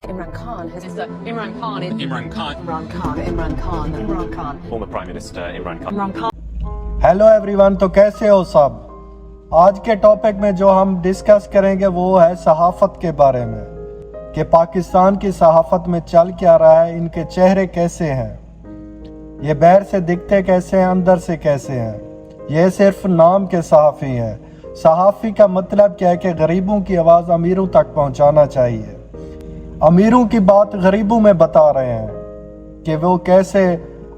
Imran Khan has Imran Khan, former Prime Minister Imran Khan. Hello everyone, तो कैसे हो सब। आज के टॉपिक में जो हम डिस्कस करेंगे वो है सहाफ़त के बारे में कि पाकिस्तान की सहाफ़त में चल क्या रहा है, इनके चेहरे कैसे हैं, ये बाहर से दिखते कैसे हैं, अंदर से कैसे हैं। ये सिर्फ नाम के सहाफ़ी हैं। सहाफ़ी का मतलब क्या है कि गरीबों की आवाज़ अमीरों तक पहुंचाना चाहिए। अमीरों की बात गरीबों में बता रहे हैं कि वो कैसे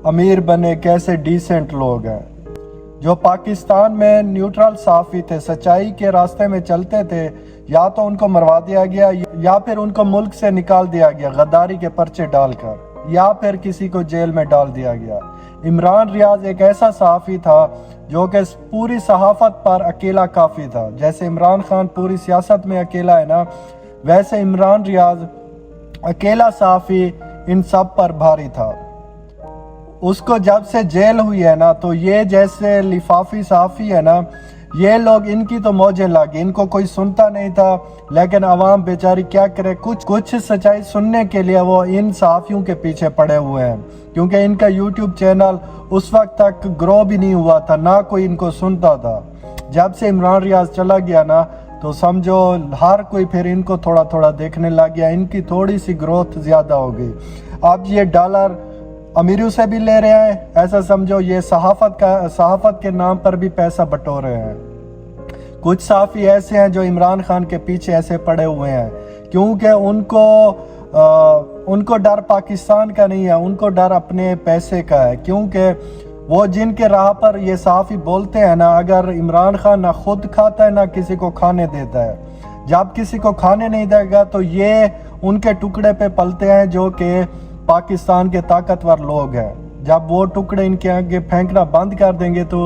अमीर बने, कैसे डिसेंट लोग हैं। जो पाकिस्तान में न्यूट्रल सहाफ़ी थे, सच्चाई के रास्ते में चलते थे, या तो उनको मरवा दिया गया या फिर उनको मुल्क से निकाल दिया गया गद्दारी के पर्चे डालकर, या फिर किसी को जेल में डाल दिया गया। इमरान रियाज एक ऐसा सहाफ़ी था जो कि पूरी सहाफ़त पर अकेला काफ़ी था। जैसे इमरान खान पूरी सियासत में अकेला है ना, वैसे इमरान रियाज अकेला सहाफ़ी इन सब पर भारी था। उसको जब से जेल हुई है ना, तो ये जैसे लिफाफी सहाफ़ी है ना, ये लोग इनकी तो मौजें लागी, इनको कोई सुनता नहीं था। लेकिन आवाम बेचारी क्या करे, कुछ सच्चाई सुनने के लिए वो इन सहाफ़ियों के पीछे पड़े हुए हैं, क्योंकि इनका यूट्यूब चैनल उस वक्त तक ग्रो भी नहीं हुआ था, ना कोई इनको सुनता था। जब से इमरान रियाज चला गया ना, तो समझो हर कोई फिर इनको थोड़ा थोड़ा देखने लग गया, इनकी थोड़ी सी ग्रोथ ज़्यादा हो गई। अब ये डॉलर अमीरों से भी ले रहे हैं, ऐसा समझो ये सहाफ़त के नाम पर भी पैसा बटोर रहे हैं। कुछ सहाफ़ी ऐसे हैं जो इमरान खान के पीछे ऐसे पड़े हुए हैं, क्योंकि उनको डर पाकिस्तान का नहीं है, उनको डर अपने पैसे का है। क्योंकि वो जिनके राह पर ये सहाफ़ी बोलते हैं ना, अगर इमरान खान ना खुद खाता है ना किसी को खाने देता है, जब किसी को खाने नहीं देगा तो ये उनके टुकड़े पे पलते हैं जो कि पाकिस्तान के ताकतवर लोग हैं। जब वो टुकड़े इनके आगे फेंकना बंद कर देंगे तो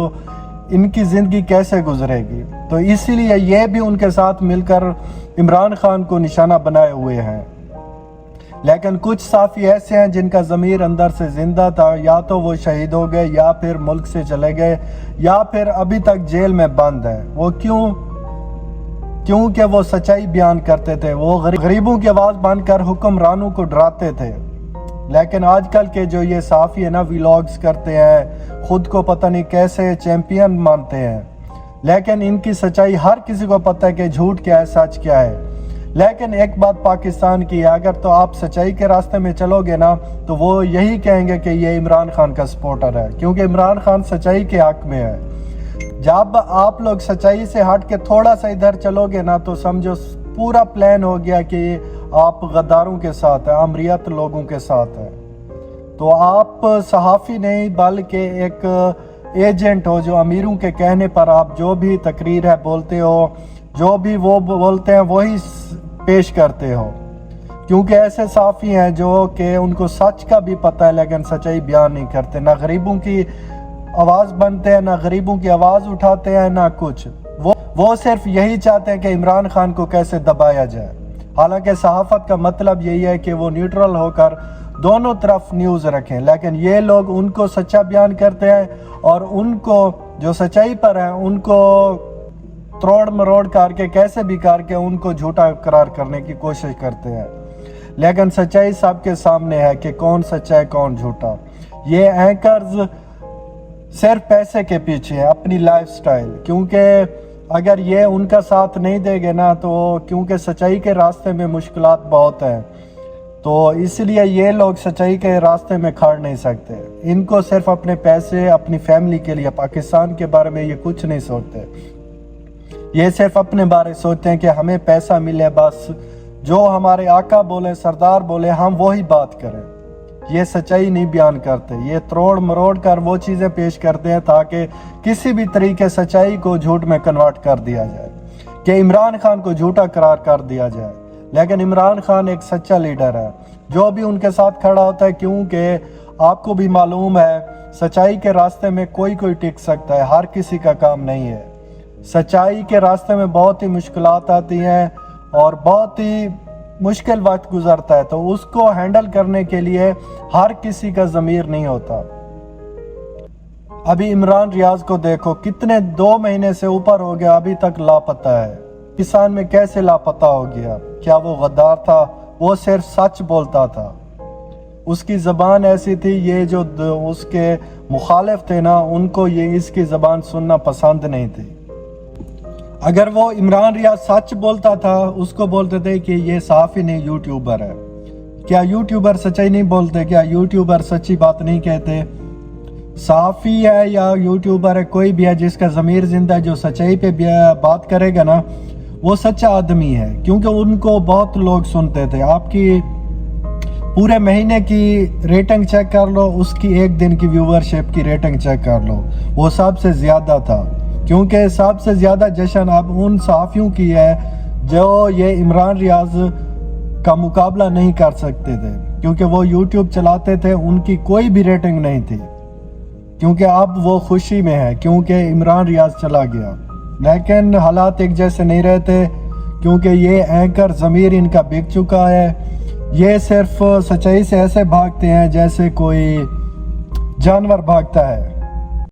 इनकी ज़िंदगी कैसे गुजरेगी। तो इसीलिए ये भी उनके साथ मिलकर इमरान खान को निशाना बनाए हुए हैं। लेकिन कुछ सहाफ़ी ऐसे हैं जिनका ज़मीर अंदर से ज़िंदा था, या तो वो शहीद हो गए, या फिर मुल्क से चले गए, या फिर अभी तक जेल में बंद है। वो क्योंकि वो सच्चाई बयान करते थे, वो गरीबों की आवाज़ बनकर हुक्मरानों को डराते थे। लेकिन आजकल के जो ये सहाफ़ी है ना, व्लॉग्स करते हैं, खुद को पता नहीं कैसे चैम्पियन मानते हैं, लेकिन इनकी सच्चाई हर किसी को पता है कि झूठ क्या है, सच क्या है। लेकिन एक बात पाकिस्तान की है, अगर तो आप सच्चाई के रास्ते में चलोगे ना, तो वो यही कहेंगे कि ये इमरान खान का सपोर्टर है, क्योंकि इमरान खान सच्चाई के हक में है। जब आप लोग सच्चाई से हट के थोड़ा सा इधर चलोगे ना, तो समझो पूरा प्लान हो गया कि आप गद्दारों के साथ हैं, अमरीत लोगों के साथ हैं। तो आप सहाफ़ी नहीं बल्कि एक एजेंट हो, जो अमीरों के कहने पर आप जो भी तकरीर है बोलते हो, जो भी वो बोलते हैं वही पेश करते हो। क्योंकि ऐसे सहाफ़ी हैं जो कि उनको सच का भी पता है लेकिन सच्चाई बयान नहीं करते, ना गरीबों की आवाज़ बनते हैं, ना गरीबों की आवाज़ उठाते हैं, ना कुछ। वो सिर्फ यही चाहते हैं कि इमरान खान को कैसे दबाया जाए। हालांकि सहाफ़त का मतलब यही है कि वो न्यूट्रल होकर दोनों तरफ न्यूज़ रखें, लेकिन ये लोग उनको सच्चा बयान करते हैं और उनको जो सच्चाई पर है उनको तोड़ मरोड़ करके कैसे भी करके उनको झूठा करार करने की कोशिश करते हैं। लेकिन सच्चाई सबके सामने है कि कौन सच्चा है कौन झूठा। ये एंकर्स सिर्फ पैसे के पीछे है, अपनी लाइफस्टाइल। क्योंकि अगर ये उनका साथ नहीं देंगे ना, तो क्योंकि सच्चाई के रास्ते में मुश्किलात बहुत हैं, तो इसलिए ये लोग सच्चाई के रास्ते में खड़ नहीं सकते। इनको सिर्फ अपने पैसे, अपनी फैमिली के लिए, पाकिस्तान के बारे में ये कुछ नहीं सोचते। ये सिर्फ अपने बारे सोचते हैं कि हमें पैसा मिले, बस जो हमारे आका बोले, सरदार बोले, हम वही बात करें। ये सच्चाई नहीं बयान करते, ये तोड़ मरोड़ कर वो चीज़ें पेश करते हैं ताकि किसी भी तरीके सच्चाई को झूठ में कन्वर्ट कर दिया जाए, कि इमरान खान को झूठा करार कर दिया जाए। लेकिन इमरान खान एक सच्चा लीडर है, जो भी उनके साथ खड़ा होता है। क्योंकि आपको भी मालूम है सच्चाई के रास्ते में कोई टिक सकता है, हर किसी का काम नहीं है। सच्चाई के रास्ते में बहुत ही मुश्किलात आती हैं और बहुत ही मुश्किल वक्त गुजरता है, तो उसको हैंडल करने के लिए हर किसी का ज़मीर नहीं होता। अभी इमरान रियाज को देखो, कितने 2 महीने से ऊपर हो गया, अभी तक लापता है। किसान में कैसे लापता हो गया? क्या वो गद्दार था? वो सिर्फ सच बोलता था, उसकी ज़बान ऐसी थी, ये जो उसके मुखालिफ थे ना, उनको ये इसकी ज़बान सुनना पसंद नहीं थी। अगर वो इमरान रियाज सच बोलता था, उसको बोलते थे कि ये सहाफ़ी नहीं यूट्यूबर है। क्या यूट्यूबर सच्चाई नहीं बोलते? क्या यूट्यूबर सच्ची बात नहीं कहते? सहाफ़ी है या यूट्यूबर है, कोई भी है जिसका ज़मीर ज़िंदा है, जो सच्चाई पे बात करेगा ना, वो सच्चा आदमी है, क्योंकि उनको बहुत लोग सुनते थे। आपकी पूरे महीने की रेटिंग चेक कर लो, उसकी एक दिन की व्यूवरशिप की रेटिंग चेक कर लो, वो सबसे ज़्यादा था। क्योंकि सबसे ज़्यादा जश्न अब उन सहाफ़ियों की है जो ये इमरान रियाज का मुकाबला नहीं कर सकते थे, क्योंकि वो यूट्यूब चलाते थे, उनकी कोई भी रेटिंग नहीं थी। क्योंकि अब वो खुशी में है क्योंकि इमरान रियाज चला गया। लेकिन हालात एक जैसे नहीं रहते, क्योंकि ये एंकर ज़मीर इनका बिक चुका है। ये सिर्फ सच्चाई से ऐसे भागते हैं जैसे कोई जानवर भागता है।